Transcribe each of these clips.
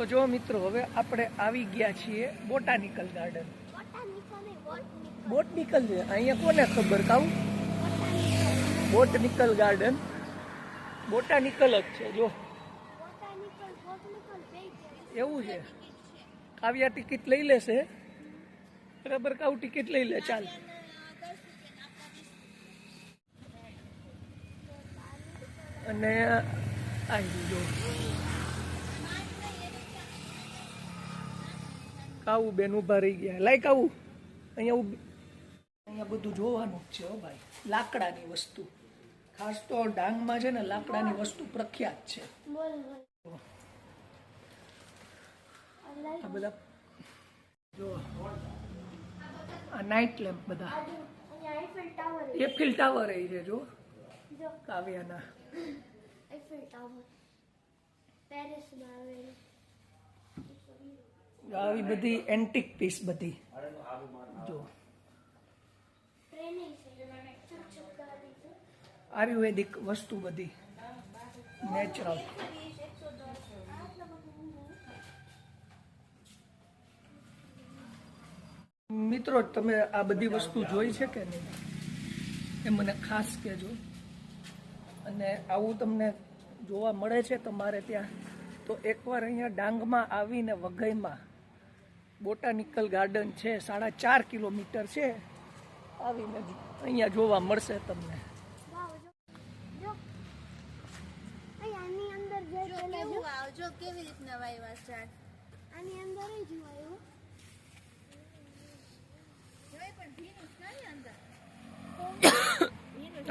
તો જો મિત્રો હવે આપણે આવી ગયા છીએ બોટાનિકલ ગાર્ડન. બોટનિકલ છે અહીંયા કોને ખબર કાઉ? બોટનિકલ ગાર્ડન બોટાનિકલ જ છે. જો એવું છે. કાવ્યા ટિકિટ લઈ લેશે બરાબર. કાઉ ટિકિટ લઈ લે ચાલ. અને આવી જો કાવું બેન ઉભા રહી ગયા. લાઈક આવું અહીંયા બધું જોવાનું જ છે હો ભાઈ. લાકડાની વસ્તુ ખાસ તો ડાંગમાં છે ને લાકડાની વસ્તુ પ્રખ્યાત છે. આ બધા જો આ નાઇટ લેમ્પ બધા એફિલ ટાવર એ છે જો કાવ્યાના. આવી બધી એન્ટિક પીસ બધી જો આયુર્વેદિક વસ્તુ બધી નેચરલ. મિત્રો તમે આ બધી વસ્તુ જોઈ છે કે નહીં એ મને ખાસ કહેજો. અને આવું તમને જોવા મળે છે તમારે ત્યાં તો એકવાર અહીંયા ડાંગમાં આવીને વઘઈમાં બોટાનિકલ ગાર્ડન છે 4.5 કિલોમીટર છે. આવીને અહીંયા જોવા મળશે તમને.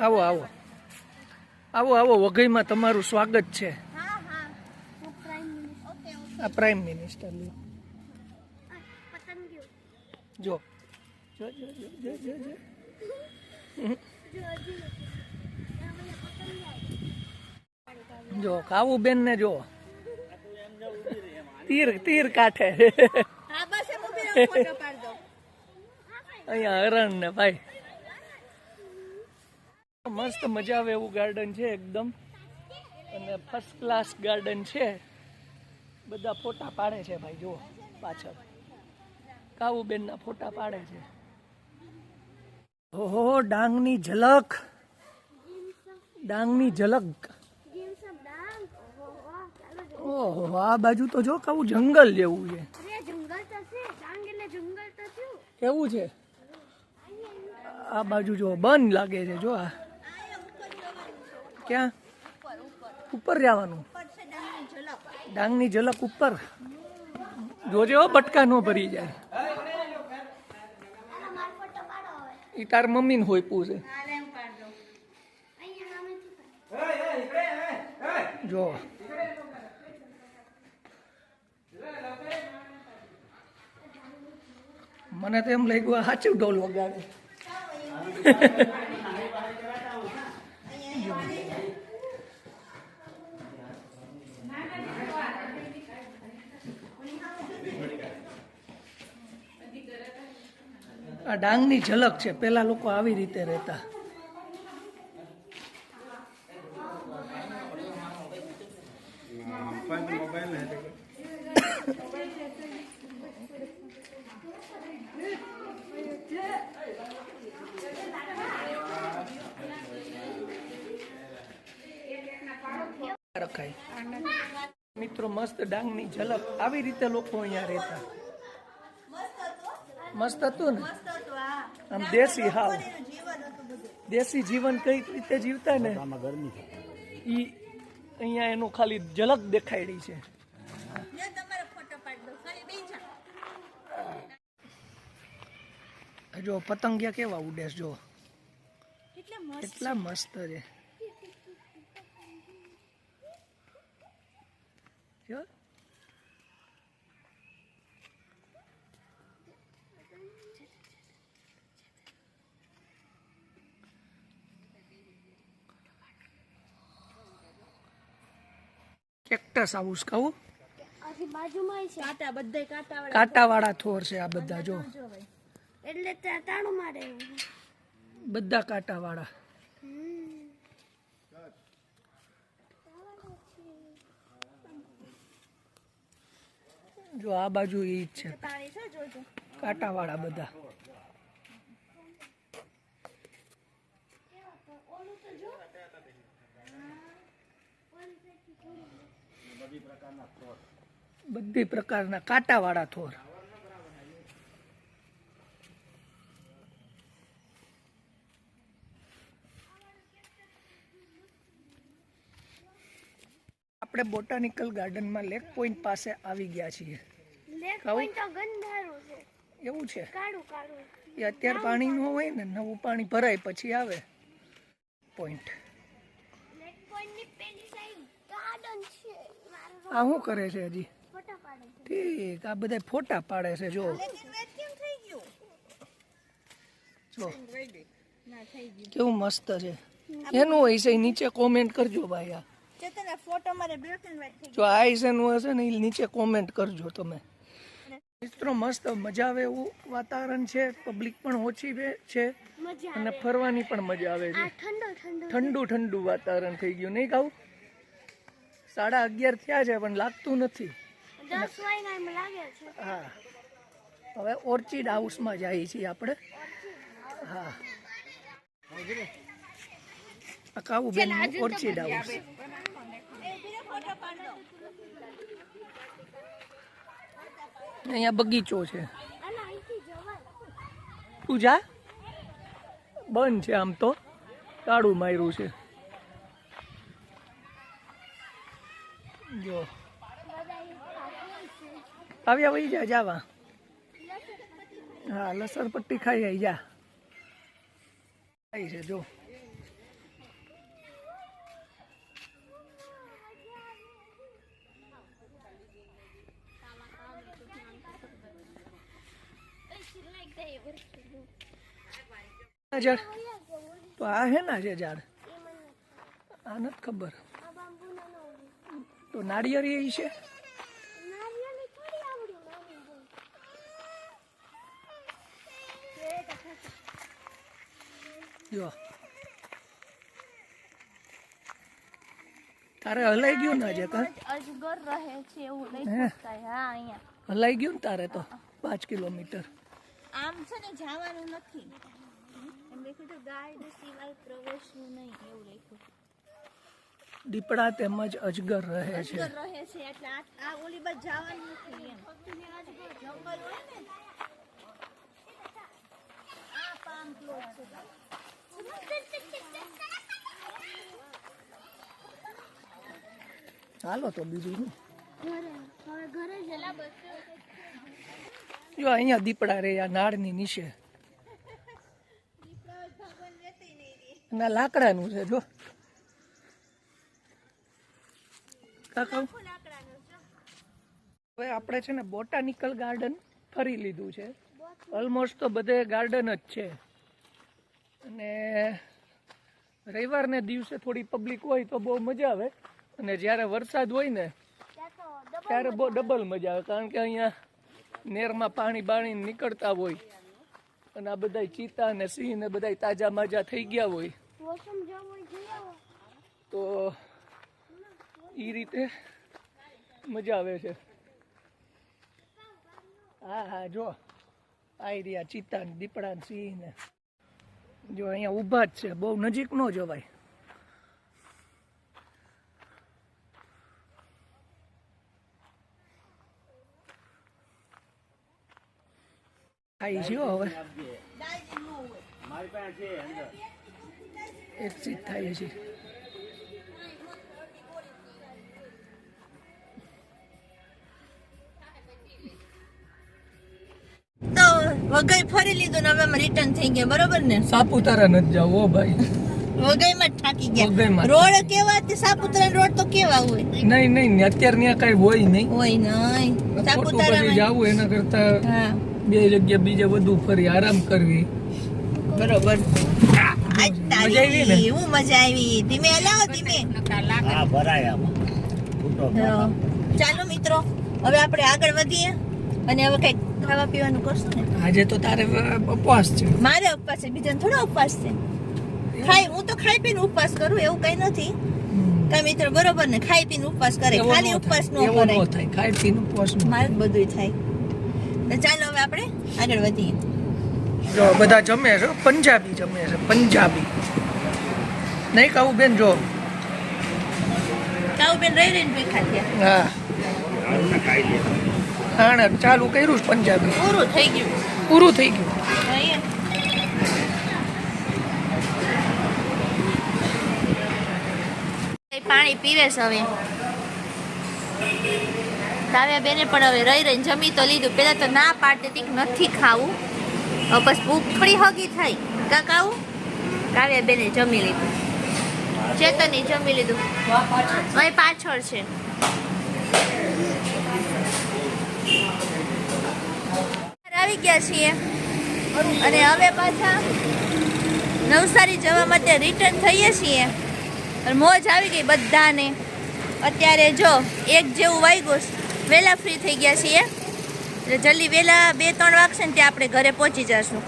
આવો આવો આવો આવો વઘઈમાં તમારું સ્વાગત છે. આ પ્રાઇમ મિનિસ્ટર જો જો જો જો જો જો કાવું બેન ને જો તીર કાઠે અહીંયા હરણ ને ભાઈ મસ્ત મજા આવે એવું ગાર્ડન છે એકદમ. અને ફર્સ્ટ ક્લાસ ગાર્ડન છે. બધા ફોટા પાડે છે ભાઈ જો પાછળ કાવુબેન ના ફોટા પાડે છે. ઓહો ડાંગની ઝલક ઓહો આ બાજુ તો જો કેવું જંગલ જેવું છે. કેવું છે આ બાજુ જો બંધ લાગે છે. જો આ ક્યાં ઉપર જવાનું? ડાંગની ઝલક ઉપર જોજે હો બટકા નો ભરી જાય. ઈ તાર મમ્મી ને હોય પૂછે જો મને તો એમ લાગ્યું સાચું ઢોલ વગાડે. આ ડાંગની ઝલક છે. પેલા લોકો આવી રીતે રહેતા. રખાય મિત્રો મસ્ત ડાંગની ઝલક. આવી રીતે લોકો અહીંયા રહેતા. મસ્ત હતું ને આમ દેશી હાવ દેશી જીવન કઈ રીતે જીવતા ને ઈ અહીંયા એનું ખાલી ઝલક દેખાડી છે. જો પતંગિયા કેવા ઉડે જો કેટલા મસ્ત છે. કેક્ટસ હાઉસ કહું કાંટા વાળા થોર છે આ બધા જો એટલે તાણું મારે બધા કાંટા વાળા. જો આ બાજુ ઈ જ છે, પાણી છે જોજો. કાંટાવાળા બધા. ઓલું તો જો. બધી પ્રકારના કાંટાવાળા થોર. આપણે બોટાનિકલ ગાર્ડનમાં લેક પોઈન્ટ પાસે આવી ગયા છીએ. લેક ખાવું? પોઈન્ટ તો ગંધારું છે. એવું છે કાળું કાળું. એ અત્યારે પાણી ન હોય ને, નવું પાણી ભરાય પછી આવે પોઈન્ટ. લેક પોઈન્ટ ની પેલી સાઈડ ગાર્ડન છે. મારો આ શું કરે છે હજી? ફોટા પાડે છે. ઠીક, આ બધા ફોટા પાડે છે. જો લેકિન વેટ કેમ થઈ ગયું? જો ના થઈ ગયું. કેવું મસ્ત છે. એનું હોય છે ઈ નીચે કોમેન્ટ કરજો ભાઈ. આ ચેતન ફોટો મારે બ્લેક એન્ડ વ્હાઈટ થઈ જો આ એનું હશે ને એ નીચે કોમેન્ટ કરજો તમે. મિત્રો મસ્ત મજા આવે એવું વાતાવરણ છે, પબ્લિક પણ ઓછી છે મજા અને ફરવાની પણ મજા આવે છે. આ ઠંડો ઠંડો ઠંડુ ઠંડુ વાતાવરણ થઈ ગયું નહીં કહું? 11:30 થયા છે પણ લાગતું નથી. 10 વાગ્યા એમ લાગે છે. હા, હવે ઓર્ચિડ હાઉસમાં જઈએ છીએ આપણે. હા, આ કાવું બેન ઓર્ચિડ હાઉસ. અહીંયા બગીચો છે. અને અહીંથી જવાય. તું જા, બંધ છે આમ તો, તાળું માર્યું છે. જો આવ્યા વહી જા જાવા. હા, લસણપટ્ટી ખાઈ આવી જા. ખાઈ છે જો. ઝાડ તો આ હે ના છે ઝાડ? આ નથી ખબર. આ બાંબુનો નો તો નાળિયેરી છે. નારિયેળી થોડી આવડી નાની બોલ. જો તારે હલાઈ ગયું ને આજે કાં? અજગર રહે છે એવું લઈ હે? શકાય. હા અહીંયા હલાઈ ગયું ને તારે તો 5 કિલોમીટર. આમ છે ને જવાનું નથી એમ લખ્યું તો ગાઈડ સિવાય પ્રવેશવું નહીં એવું લખ્યું. દીપડા તેમજ અજગર રહે છે. અજગર રહે છે એટલે આ ઓલી બાજુ જવાનું નથી એમ. જંગલ હોય ને આ પામ પ્લોટ છે. હાલો તો બીજું શું? હવે ઘરે જલા બસ. જો અહીંયા દીપડા રે આ નાળની નીચે. ના લાકડાનું છે જો. કાકા હવે આપણે છે ને બોટાનિકલ ગાર્ડન ફરી લીધું છે. ઓલમોસ્ટ તો બધે ગાર્ડન જ છે. અને રવિવારને દિવસે થોડી પબ્લિક હોય તો બહુ મજા આવે, અને જ્યારે વરસાદ હોય ને ત્યારે બહુ ડબલ મજા આવે, કારણ કે અહીંયા નેરમાં પાણી બાણી નીકળતા હોય અને આ બધા ચીતા ને સિંહ ને બધા તાજા માજા થઈ ગયા હોય વોશરૂમ જવું હોય જઈ આવો. તો એ રીતે મજા આવે છે. હા હા, જો આઈ રહ્યા ચીતા ને દીપડા ને સિંહ ને. જો અહીંયા ઊભા જ છે, બહુ નજીક ન જવાય. આઈ છે હવે એક્સિટ થાય છે. તો વઘઈ ફરી લીધું ને હવે અમે રિટર્ન થઈ ગયા, બરોબર ને? સાપુતારા નથી જાવ ઓ ભાઈ, વઘઈમાં જ થાકી ગયા. વઘઈમાં. રોડ કેવા તે સાપુતારા રોડ તો કેવા હોય? નહીં નહીં, અત્યારે ત્યાં કઈ હોય નહીં. હોય નહીં ખોટું પછી સાપુતારામાં. જાવું એના કરતા હા બે જગ્યા બીજે વધુ ફરી આરામ કરવી. બરોબર. આજ મજા આવી ને? એવું મજા આવી. ધીમે હલાવો ધીમે. હા ભરાય આમાં ફૂટો હા. ચાલો મિત્રો, હવે આપણે આગળ વધીએ અને હવે કઈક ખાવા પીવાનું કરશું ને. આજે તો તારે ઉપવાસ છે. મારે ઉપવાસ છે, બીજાને થોડો ઉપવાસ છે. ખાઈ હું તો ખાઈ પીને ઉપવાસ કરું એવું કઈ નથી. કા મિત્રો બરોબર ને ખાઈ પીને ઉપવાસ કરે એવો ખાલી ન ઉપવાસ ન થાય, એવો ન કરે થાય, ખાઈ પીને ઉપવાસ ન મારે જ બધુંય થાય તો ચાલો હવે આપણે આગળ વધીએ જો બધા જમે છે, પંજાબી જમે છે, પંજાબી નહીં કહું બેન જો. કાઉ બેન રહી રહીને ભીખા થયા હા હાણે ચાલુ કર્યું છે પંજાબી, પૂરું થઈ ગયું પૂરું થઈ ગયું. પાણી પીવે છે હવે કાવ્યા બેને પણ હવે રહી રહીને જમી તો લીધું પેલા તો ના પાડતી હતી કે નથી ખાવું હવે બસ ભૂખડી હગી થાય કાકાઉ કાવ્યા બેને જમી લીધું ચેતને જમી લીધું અહીં પાછળ છે આવી ગયા છીએ અને હવે પાછા નવસારી જવા માટે રિટર્ન થઈએ છીએ મોજ આવી ગઈ બધાને અત્યારે જો 1 જેવું વાગ્યું વહેલા ફ્રી થઈ ગયા છીએ એટલે જલ્દી વહેલા 2-3 વાગશે ને ત્યાં આપણે ઘરે પહોંચી જશું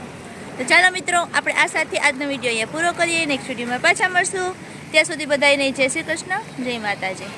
તો ચાલો મિત્રો આપણે આ સાથે આજનો વિડીયો અહીંયા પૂરો કરીએ નેક્સ્ટ વિડીયોમાં પાછા મળશું ત્યાં સુધી બધાને જય શ્રી કૃષ્ણ જય માતાજી.